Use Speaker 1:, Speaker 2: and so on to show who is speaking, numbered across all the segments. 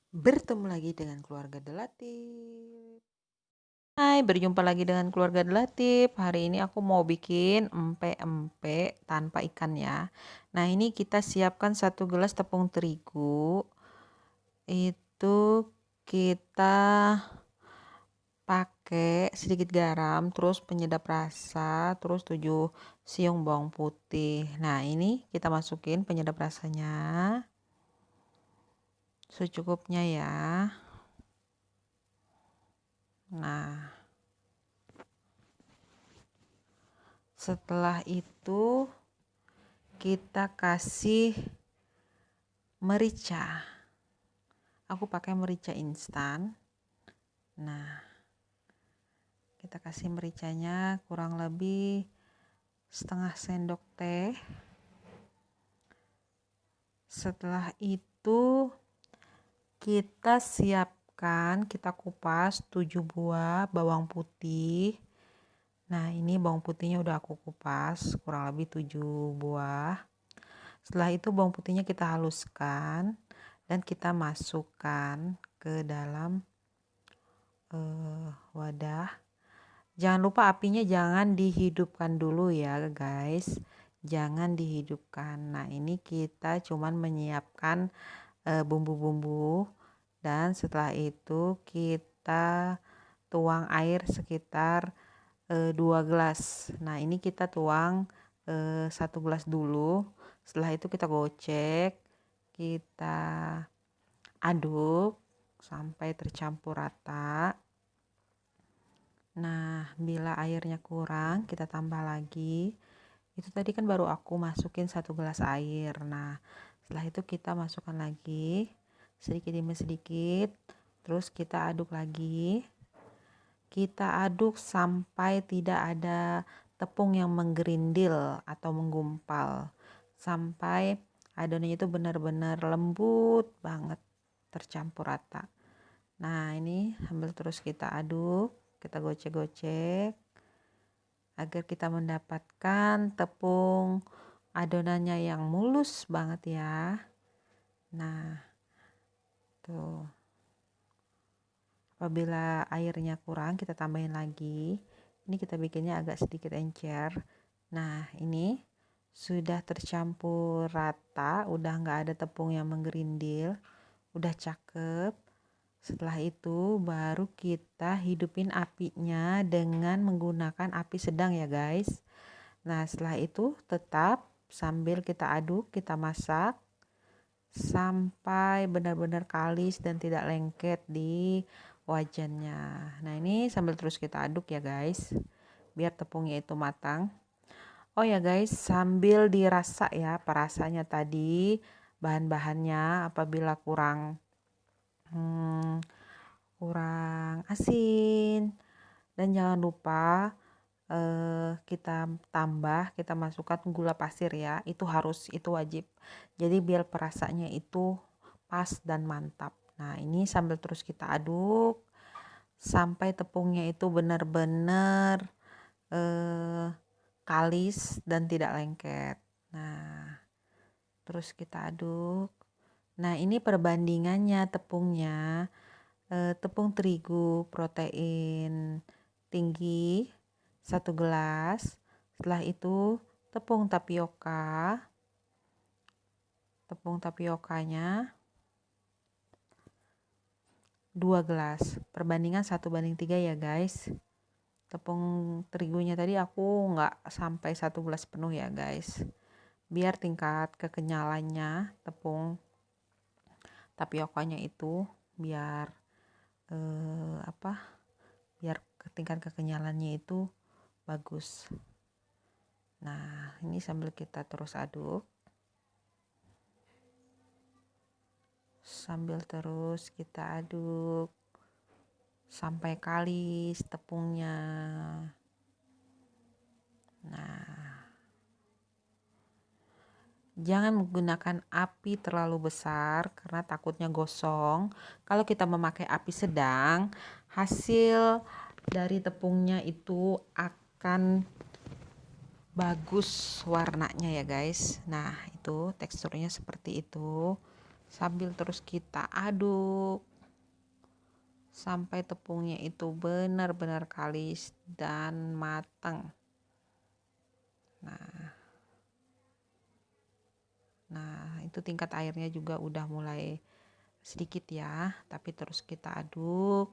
Speaker 1: Bertemu lagi dengan keluarga Delatif. Hai, berjumpa lagi dengan keluarga Delatif. Hari ini aku mau bikin empek-empek tanpa ikan ya. Nah, ini kita siapkan 1 gelas tepung terigu. Itu kita pakai sedikit garam, terus penyedap rasa, terus 7 siung bawang putih. Nah, ini kita masukin penyedap rasanya secukupnya ya. Nah, setelah itu kita kasih merica. Aku pakai merica instan. Nah, kita kasih mericanya kurang lebih setengah sendok teh. Setelah itu kita siapkan, kita kupas 7 buah bawang putih. Nah, ini bawang putihnya udah aku kupas kurang lebih 7 buah. Setelah itu bawang putihnya kita haluskan dan kita masukkan ke dalam wadah. Jangan lupa apinya jangan dihidupkan dulu ya guys, jangan dihidupkan. Nah, ini kita cuman menyiapkan bumbu-bumbu, dan setelah itu kita tuang air sekitar 2 gelas. Nah, ini kita tuang 1 gelas dulu. Setelah itu kita gocek, kita aduk sampai tercampur rata. Nah, bila airnya kurang kita tambah lagi. Itu tadi kan baru aku masukin 1 gelas air. Nah, setelah itu kita masukkan lagi sedikit demi sedikit, terus kita aduk lagi. Kita aduk sampai tidak ada tepung yang menggerindil atau menggumpal, sampai adonannya itu benar-benar lembut banget, tercampur rata. Nah, ini sambil terus kita aduk, kita gocek-gocek agar kita mendapatkan tepung adonannya yang mulus banget ya. Nah, tuh. Apabila airnya kurang kita tambahin lagi. Ini kita bikinnya agak sedikit encer. Nah, ini sudah tercampur rata, udah nggak ada tepung yang menggerindil, udah cakep. Setelah itu baru kita hidupin apinya dengan menggunakan api sedang ya guys. Nah, setelah itu tetap sambil kita aduk, kita masak sampai benar-benar kalis dan tidak lengket di wajannya. Nah, ini sambil terus kita aduk ya guys, biar tepungnya itu matang. Oh ya guys, sambil dirasa ya perasanya tadi bahan-bahannya, apabila kurang kurang asin, dan jangan lupa kita masukkan gula pasir ya, itu harus, itu wajib, jadi biar perasanya itu pas dan mantap. Nah, ini sambil terus kita aduk sampai tepungnya itu benar-benar kalis dan tidak lengket. Nah, terus kita aduk. Nah, ini perbandingannya tepungnya, tepung terigu protein tinggi 1 gelas. Setelah itu tepung tapiokanya 2 gelas. Perbandingan 1:3 ya guys. Tepung terigunya tadi aku nggak sampai 1 gelas penuh ya guys, biar tingkat kekenyalannya tepung tapiokanya itu biar biar tingkat kekenyalannya itu bagus. Nah, ini sambil kita terus aduk, sampai kalis tepungnya. Nah, jangan menggunakan api terlalu besar karena takutnya gosong. Kalau kita memakai api sedang, hasil dari tepungnya itu akan bagus warnanya ya guys. Nah, itu teksturnya seperti itu. sambil terus kita aduk sampai tepungnya itu benar-benar kalis dan matang. Nah, itu tingkat airnya juga udah mulai sedikit ya, tapi terus kita aduk.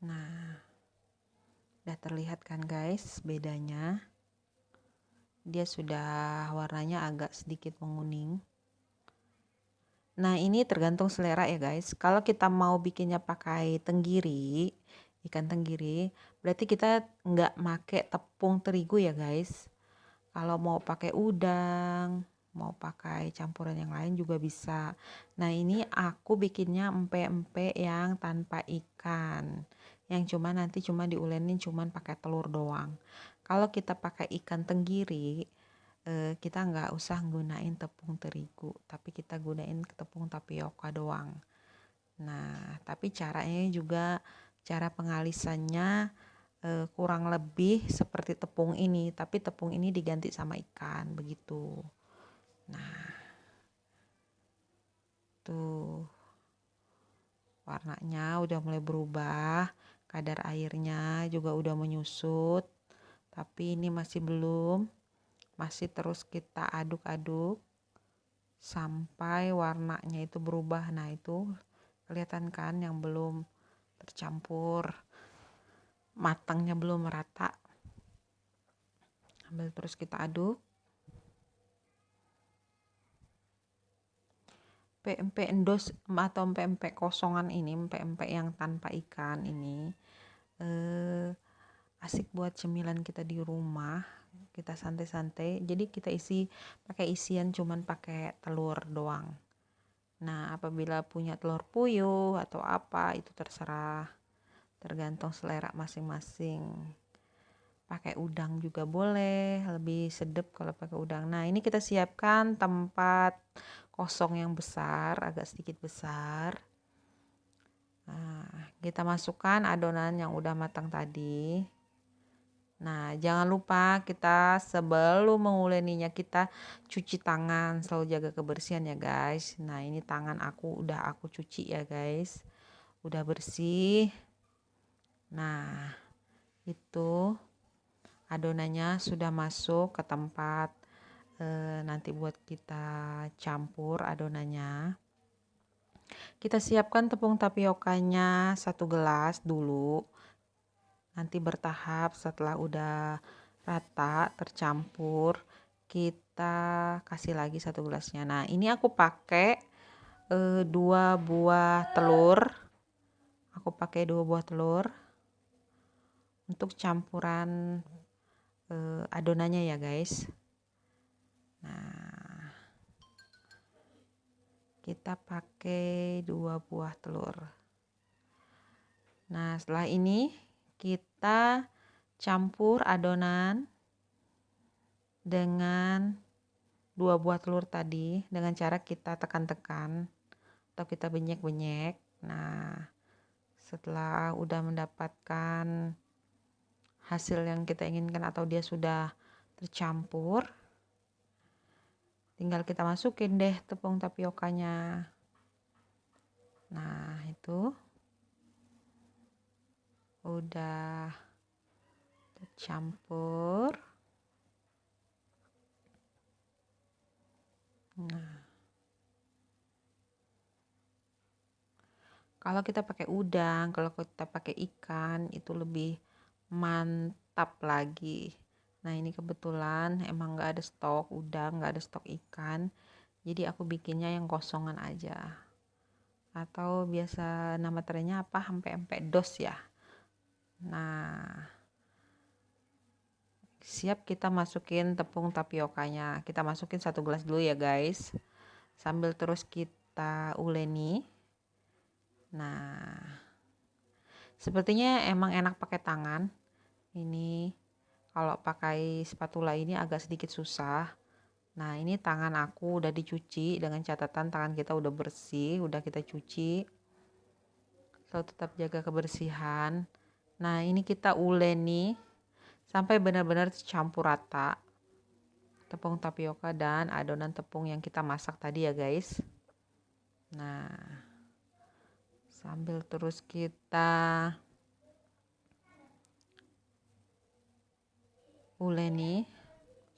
Speaker 1: Nah, udah terlihat kan guys bedanya? Dia sudah warnanya agak sedikit menguning. Nah, ini tergantung selera ya guys. Kalau kita mau bikinnya pakai tenggiri, ikan tenggiri, berarti kita nggak make tepung terigu ya guys. Kalau mau pakai udang, mau pakai campuran yang lain juga bisa. Nah, ini aku bikinnya empek-empek yang tanpa ikan. Yang nanti cuma diulenin cuman pakai telur doang. Kalau kita pakai ikan tenggiri, kita nggak usah gunain tepung terigu, tapi kita gunain tepung tapioka doang. Nah, tapi caranya juga cara pengalisannya kurang lebih seperti tepung ini, tapi tepung ini diganti sama ikan begitu. Nah, tuh warnanya udah mulai berubah, kadar airnya juga udah menyusut, tapi ini masih belum. Masih terus kita aduk-aduk sampai warnanya itu berubah. Nah, itu kelihatan kan yang belum tercampur, matangnya belum merata. Ambil terus kita aduk. Empek endos atau empek kosongan ini, empek yang tanpa ikan ini asik buat cemilan kita di rumah. Kita santai-santai, jadi kita isi pakai isian cuman pakai telur doang. Nah, apabila punya telur puyuh atau apa itu terserah, tergantung selera masing-masing. Pakai udang juga boleh, lebih sedap kalau pakai udang. Nah, ini kita siapkan tempat kosong yang besar, agak sedikit besar. Nah, kita masukkan adonan yang udah matang tadi. Nah, jangan lupa kita sebelum menguleninya kita cuci tangan, selalu jaga kebersihan ya guys. Nah, ini tangan aku udah aku cuci ya guys, udah bersih. Nah, itu adonannya sudah masuk ke tempat nanti buat kita campur adonannya. Kita siapkan tepung tapiokanya 1 gelas dulu. Nanti bertahap setelah udah rata tercampur, kita kasih lagi 1 gelasnya. Nah, ini aku pakai 2 buah telur. Aku pakai 2 buah telur untuk campuran adonannya ya guys. Nah, kita pakai 2 buah telur. Nah, setelah ini kita campur adonan dengan 2 buah telur tadi dengan cara kita tekan-tekan atau kita benyek-benyek. Nah, setelah udah mendapatkan hasil yang kita inginkan atau dia sudah tercampur, tinggal kita masukin deh tepung tapiokanya. Nah, itu udah tercampur. Nah, kalau kita pakai udang, kalau kita pakai ikan itu lebih mantap lagi. Nah, ini kebetulan emang nggak ada stok udang, nggak ada stok ikan, jadi aku bikinnya yang kosongan aja. Atau biasa nama trennya apa, empek-empek dos ya. Nah, siap kita masukin tepung tapiokanya. Kita masukin 1 gelas dulu ya guys, sambil terus kita uleni. Nah, sepertinya emang enak pakai tangan. Ini kalau pakai spatula ini agak sedikit susah. Nah, ini tangan aku udah dicuci dengan catatan tangan kita udah bersih, udah kita cuci. Selalu tetap jaga kebersihan. Nah, ini kita uleni sampai benar-benar campur rata. tepung tapioka dan adonan tepung yang kita masak tadi ya guys. Nah, sambil terus kita uleni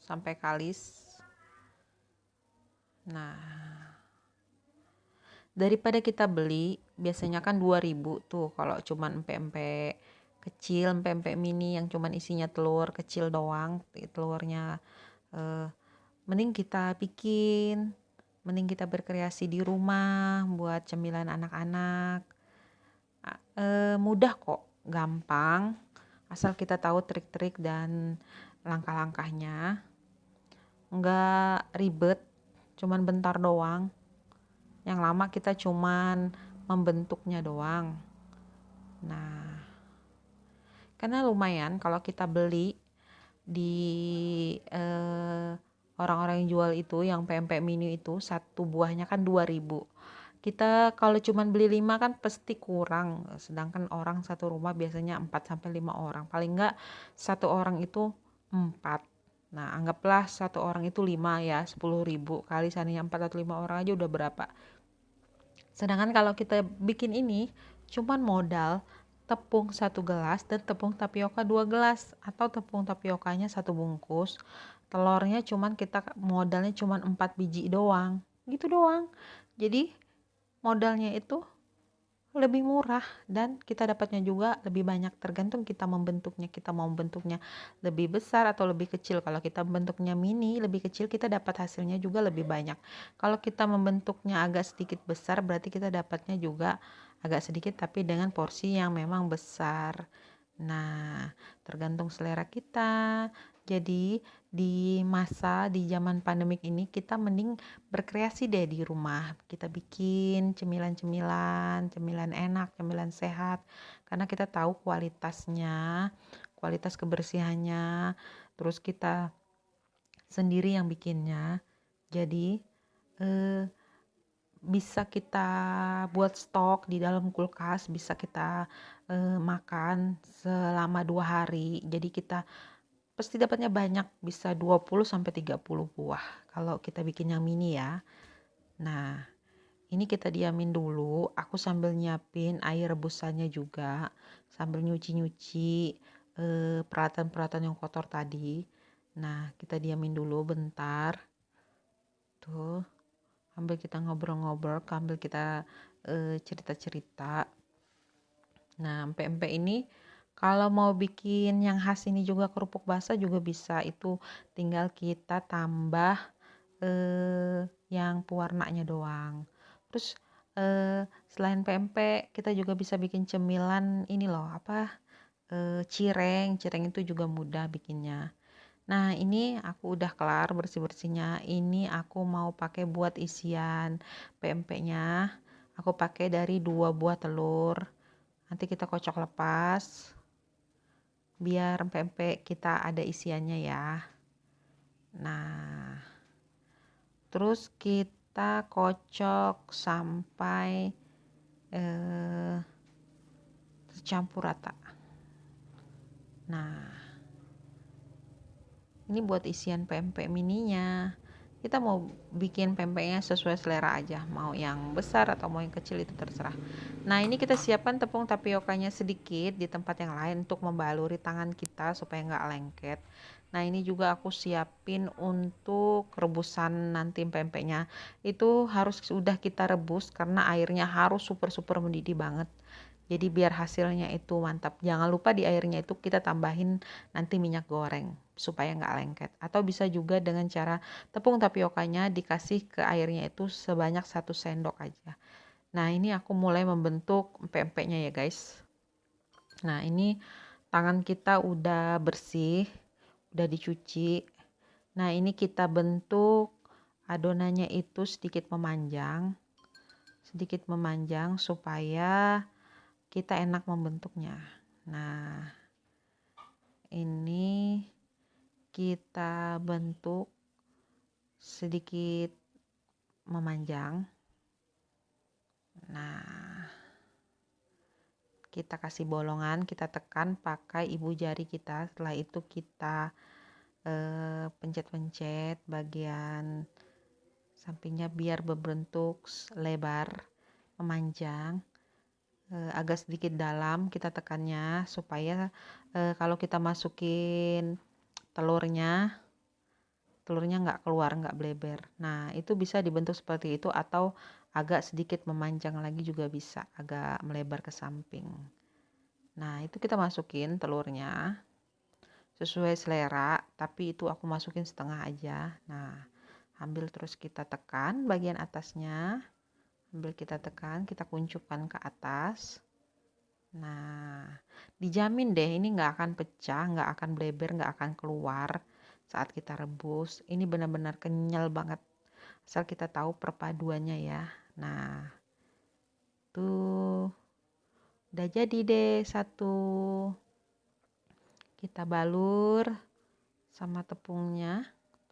Speaker 1: sampai kalis. Nah, daripada kita beli, biasanya kan 2000 tuh kalau cuman empek-empek kecil, empek-empek mini yang cuman isinya telur kecil doang, telurnya mending kita bikin, mending kita berkreasi di rumah buat cemilan anak-anak. Mudah kok, gampang, asal kita tahu trik-trik dan langkah-langkahnya. Nggak ribet, cuman bentar doang. Yang lama kita cuman membentuknya doang. Nah, karena lumayan kalau kita beli di orang-orang yang jual itu, yang pempek mini itu, satu buahnya kan 2000. Kita kalau cuman beli 5 kan pasti kurang, sedangkan orang satu rumah biasanya 4-5 orang, paling enggak satu orang itu 4. Nah, anggaplah satu orang itu 5 ya, 10.000 kali seandainya 4 atau 5 orang aja udah berapa. Sedangkan kalau kita bikin ini cuman modal tepung 1 gelas dan tepung tapioka 2 gelas, atau tepung tapiokanya 1 bungkus, telurnya cuman kita modalnya cuman 4 biji doang, gitu doang. Jadi modalnya itu lebih murah dan kita dapatnya juga lebih banyak, tergantung kita membentuknya. Kita mau bentuknya lebih besar atau lebih kecil. Kalau kita membentuknya mini, lebih kecil, kita dapat hasilnya juga lebih banyak. Kalau kita membentuknya agak sedikit besar, berarti kita dapatnya juga agak sedikit tapi dengan porsi yang memang besar. Nah, tergantung selera kita. Jadi di zaman pandemik ini kita mending berkreasi deh di rumah. Kita bikin cemilan enak, cemilan sehat, karena kita tahu kualitasnya, kualitas kebersihannya, terus kita sendiri yang bikinnya. Jadi bisa kita buat stok di dalam kulkas, bisa kita makan selama 2 hari. Jadi kita pasti dapatnya banyak, bisa 20-30 buah kalau kita bikin yang mini ya. Nah, ini kita diamin dulu, aku sambil nyiapin air rebusannya juga, sambil nyuci-nyuci peralatan-peralatan yang kotor tadi. Nah, kita diamin dulu bentar. Tuh, sambil kita ngobrol-ngobrol, sambil kita cerita-cerita. Nah, empek-empek ini kalau mau bikin yang khas ini juga kerupuk basah juga bisa. Itu tinggal kita tambah yang pewarnanya doang. Terus selain pempek, kita juga bisa bikin cemilan ini loh, cireng itu juga mudah bikinnya. Nah, ini aku udah kelar bersih-bersihnya. Ini aku mau pakai buat isian pempeknya. Aku pakai dari 2 buah telur. Nanti kita kocok lepas biar pempek kita ada isiannya ya. Nah, terus kita kocok sampai campur rata. Nah, ini buat isian pempek mininya. Kita mau bikin pempeknya sesuai selera aja, mau yang besar atau mau yang kecil itu terserah. Nah, ini kita siapkan tepung tapiokanya sedikit di tempat yang lain untuk membaluri tangan kita supaya nggak lengket. Nah, ini juga aku siapin untuk rebusan nanti pempeknya. Itu harus sudah kita rebus karena airnya harus super mendidih banget. Jadi biar hasilnya itu mantap. Jangan lupa di airnya itu kita tambahin nanti minyak goreng supaya nggak lengket. Atau bisa juga dengan cara tepung tapiokanya dikasih ke airnya itu sebanyak 1 sendok aja. Nah, ini aku mulai membentuk pempeknya ya guys. Nah, ini tangan kita udah bersih, udah dicuci. Nah, ini kita bentuk adonannya itu sedikit memanjang supaya kita enak membentuknya. Nah, ini kita bentuk sedikit memanjang. Nah, kita kasih bolongan, kita tekan pakai ibu jari kita. Setelah itu kita pencet-pencet bagian sampingnya biar berbentuk lebar, memanjang, agak sedikit dalam kita tekannya supaya kalau kita masukin telurnya nggak keluar, nggak bleber. Nah, itu bisa dibentuk seperti itu atau agak sedikit memanjang lagi juga bisa, agak melebar ke samping. Nah, itu kita masukin telurnya sesuai selera, tapi itu aku masukin setengah aja. Nah, ambil terus kita tekan bagian atasnya, ambil kita tekan, kita kuncupkan ke atas. Nah, dijamin deh ini nggak akan pecah, nggak akan bleber, nggak akan keluar saat kita rebus. Ini benar-benar kenyal banget, asal kita tahu perpaduannya ya. Nah, tuh udah jadi deh satu. Kita balur sama tepung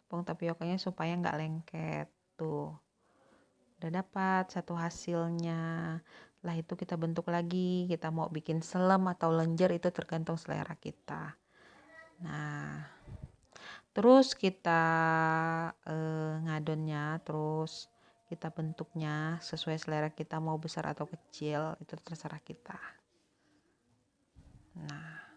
Speaker 1: tapiokanya supaya nggak lengket. Tuh, udah dapat satu hasilnya. Lah itu kita bentuk lagi, kita mau bikin selem atau lenjer itu tergantung selera kita. Nah, terus kita ngadonnya, terus kita bentuknya sesuai selera kita, mau besar atau kecil itu terserah kita. Nah,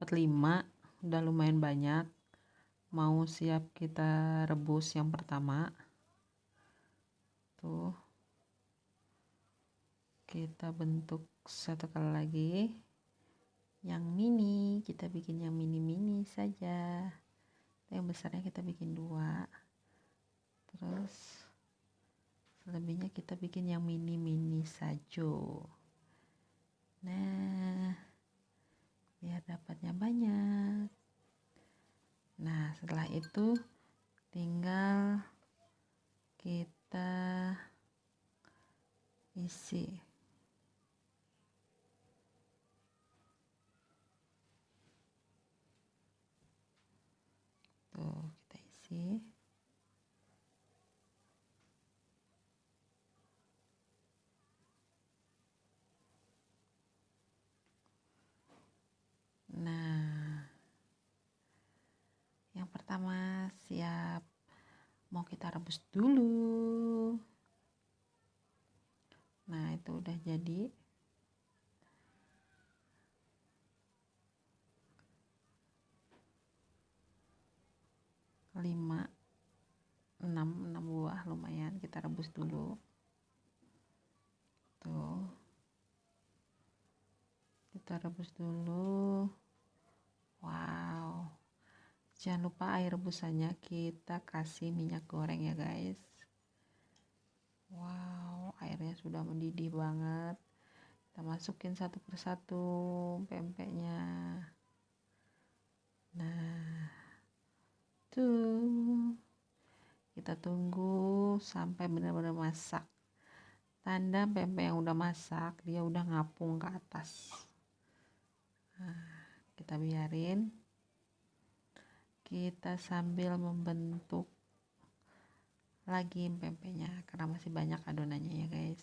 Speaker 1: dapat 5, udah lumayan banyak. Mau siap kita rebus yang pertama. Tuh, kita bentuk satu kali lagi. Yang mini kita bikin yang mini-mini saja. Yang besarnya kita bikin 2. Terus selebihnya kita bikin yang mini-mini saja. Nah, biar dapatnya banyak. Nah, setelah itu tinggal kita isi. Tuh, kita isi. Nah, yang pertama siap. Mau kita rebus dulu. Nah, itu udah jadi. enam buah lumayan, kita rebus dulu. Tuh, kita rebus dulu. Wow, jangan lupa air rebusannya kita kasih minyak goreng ya guys. Wow, airnya sudah mendidih banget. Kita masukin satu persatu pempeknya. Nah, tuh, kita tunggu sampai benar-benar masak. Tanda pempek yang udah masak, dia udah ngapung ke atas. Nah, kita biarin. Kita sambil membentuk lagi pempeknya karena masih banyak adonannya ya guys.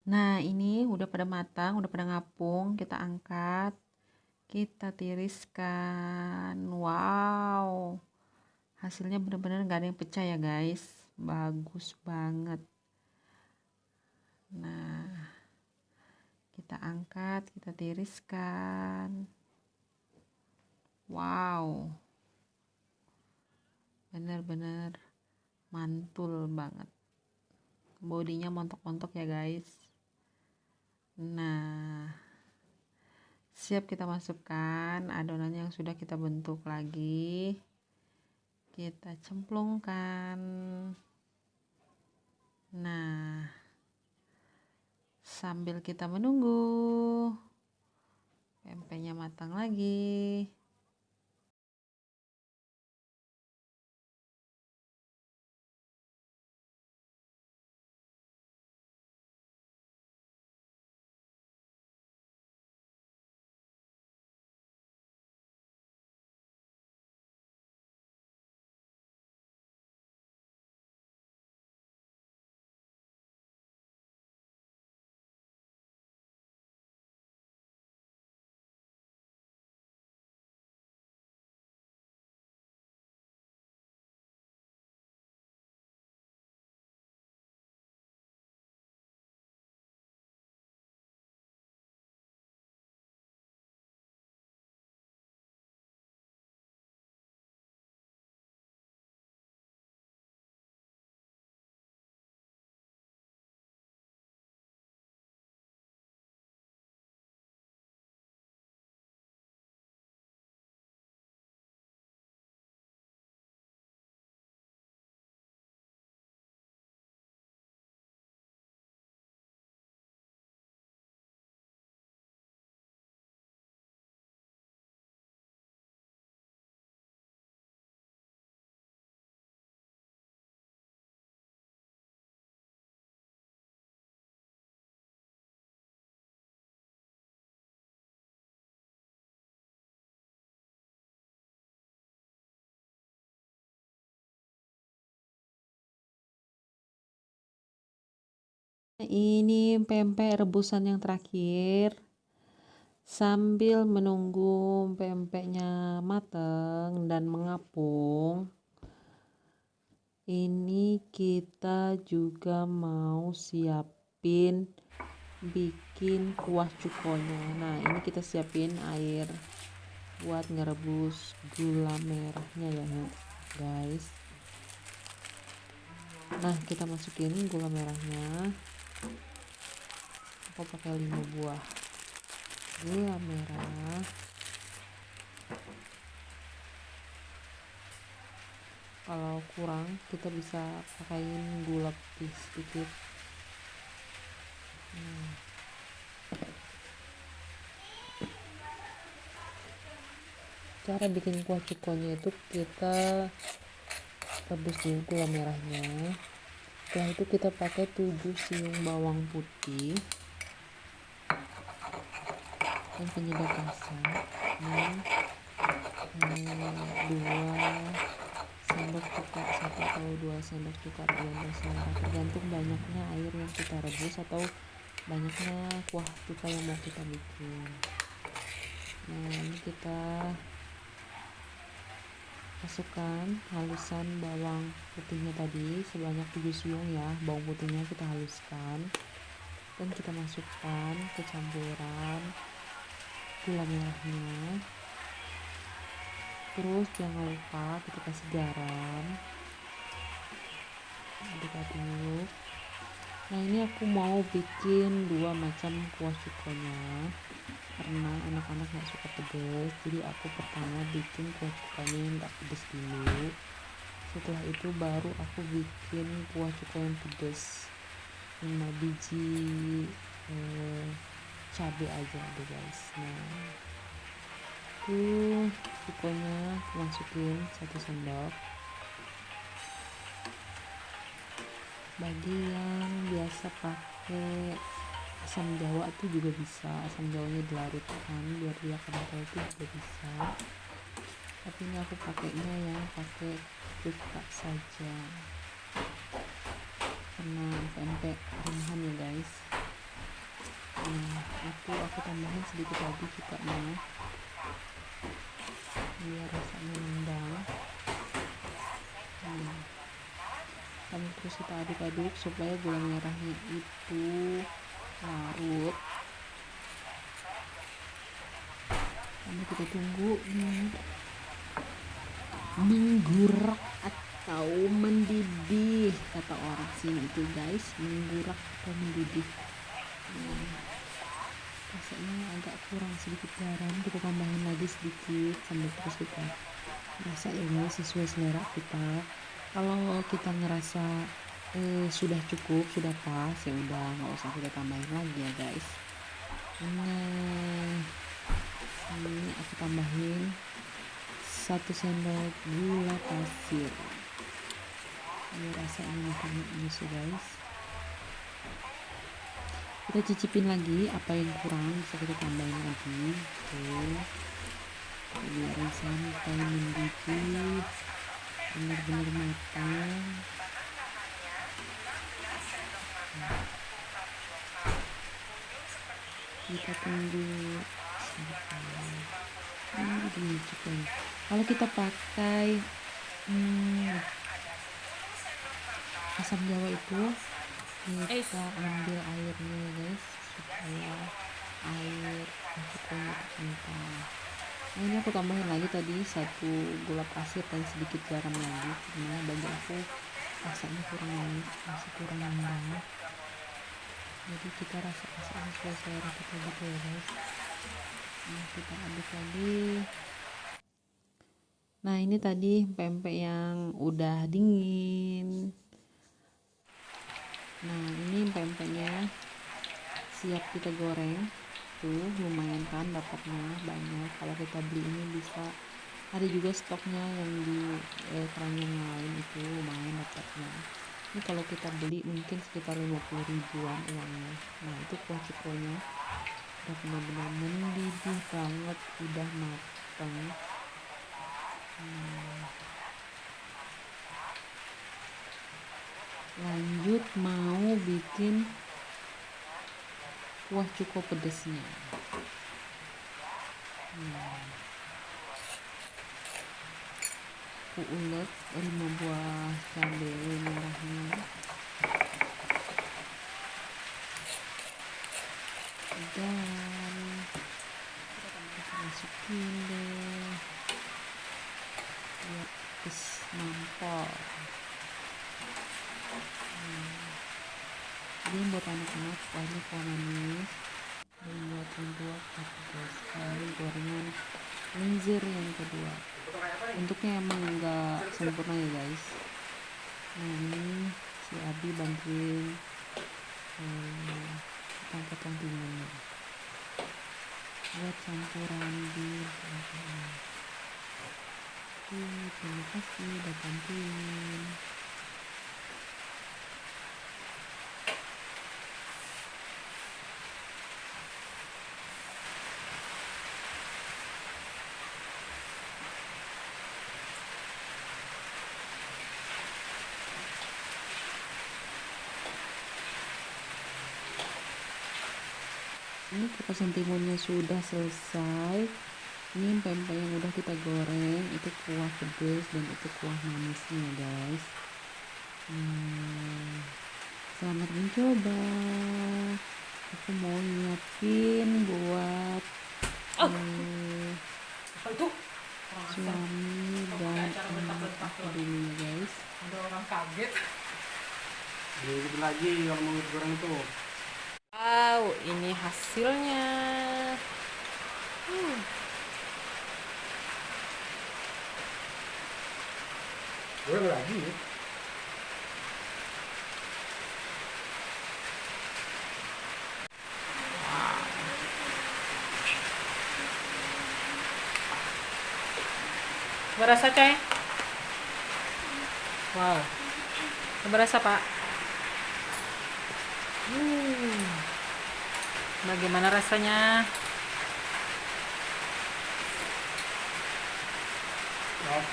Speaker 1: Nah, ini udah pada matang, udah pada ngapung, kita angkat, kita tiriskan. Wow, hasilnya bener-bener gak ada yang pecah ya guys, bagus banget. Nah, kita angkat, kita tiriskan. Wow, bener-bener mantul banget, bodinya montok-montok ya guys. Nah, siap kita masukkan adonan yang sudah kita bentuk lagi, kita cemplungkan. Nah, sambil kita menunggu pempeknya matang lagi. Ini pempek rebusan yang terakhir. Sambil menunggu pempeknya matang dan mengapung, ini kita juga mau siapin bikin kuah cukonya. Nah, ini kita siapin air buat ngerebus gula merahnya ya guys. Nah, kita masukin gula merahnya. Aku pakai 5 buah gula merah. Kalau kurang kita bisa pakaiin gula putih sedikit. Cara bikin kuah cukonya itu kita rebus dulu gula merahnya. Setelah itu kita pakai 7 siung bawang putih dan penyedap rasa dan 2 sendok cuka, 1 atau 2 sendok cuka tergantung banyaknya air yang kita rebus atau banyaknya kuah cuka yang mau kita bikin. Nah, ini kita masukkan halusan bawang putihnya tadi sebanyak 7 siung ya, bawang putihnya kita haluskan dan kita masukkan ke campuran gula merahnya. Terus jangan lupa kita kasih garam, aduk-aduk. Nah, ini aku mau bikin 2 macam kuah cukonya karena anak-anak gak suka pedas, jadi aku pertama bikin kuah cukanya yang gak pedas dulu. Setelah itu baru aku bikin kuah cuko yang pedas, 5 biji cabai aja deh guys. Nah, cukonya masukin 1 sendok. Bagi yang biasa pakai asam jawa tuh juga bisa, asam jawanya dilarutkan biar dia kental itu juga bisa, tapi ini aku pakainya yang pakai cuka saja karena pempek rumahan ya guys. Itu aku tambahin sedikit lagi cukanya biar rasanya nendang. Dan terus kita aduk-aduk supaya gula merahnya itu larut. Lalu kita tunggu menggurak atau mendidih, kata orang sini itu guys, menggurak atau mendidih. Rasanya agak kurang sedikit garam, kita tambahin lagi sedikit sambil terus kita rasa ini sesuai selera kita. Kalau kita ngerasa sudah cukup, sudah pas, ya udah nggak usah kita tambahin lagi ya guys. Nah, ini aku tambahin 1 sendok gula pasir. Ini rasanya makan manis ya guys. Kita cicipin lagi apa yang kurang, bisa kita tambahin lagi. Biarin sampai mendidih benar-benar matang. Kita tunggu sampai chicken. Kalau kita pakai asam jawa itu, kita ambil airnya guys, supaya air chicken itu kental. Nah, ini aku tambahin lagi tadi 1 gula pasir dan sedikit garam lagi, karena bagi aku rasanya kurang manis, masih kurang nendang. Jadi kita rasa sesuai selera kita gitu ya guys. Nah, kita aduk lagi. Nah, ini tadi pempek yang udah dingin. Nah, ini pempeknya siap kita goreng. Tuh, lumayan kan dapatnya banyak. Kalau kita beli ini bisa, ada juga stoknya yang di keranjang lain, itu lumayan dapatnya. Ini kalau kita beli mungkin sekitar 50 ribuan uangnya. Nah, itu kuah cukonya udah benar-benar mendidih banget, udah matang. Lanjut mau bikin kuah cuko pedesnya. Aku ulek 5 buah cabai merahnya, dan kita masukin deh biar pedes mampol. Ini buat anak-anak kuahnya kuah manis, dan buat yang tua pedas. Ini gorengan lenjer yang kedua. Bentuknya emang enggak sempurna ya guys. Nah, ini si Abi bantuin potong timunnya buat campuran di pempeknya. Terima kasih udah bantuin. Ini kupasan timunnya sudah selesai. Ini pempek yang udah kita goreng, itu kuah pedas dan itu kuah manisnya guys. Selamat mencoba. Aku mau nyiapin buat suami dan anak aku dulu ya guys.
Speaker 2: Ada orang kaget. Dikit lagi kalau mau goreng itu.
Speaker 1: Wow, ini hasilnya.
Speaker 2: Goreng lagi.
Speaker 3: Berasa coy? Wow. Berasa pak? Bagaimana rasanya?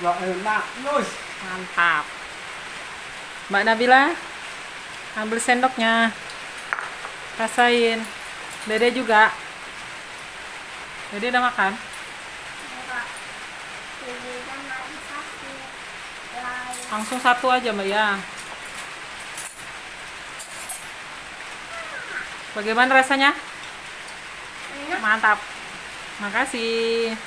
Speaker 2: Enak, nus.
Speaker 3: Mantap. Mbak Nabila, ambil sendoknya. Rasain. Dede juga. Dede udah makan?
Speaker 4: Enggak. Jadi kan lagi sakit. Lain.
Speaker 3: Langsung satu aja Mbak ya. Bagaimana rasanya?
Speaker 4: Enak.
Speaker 3: Mantap. Makasih.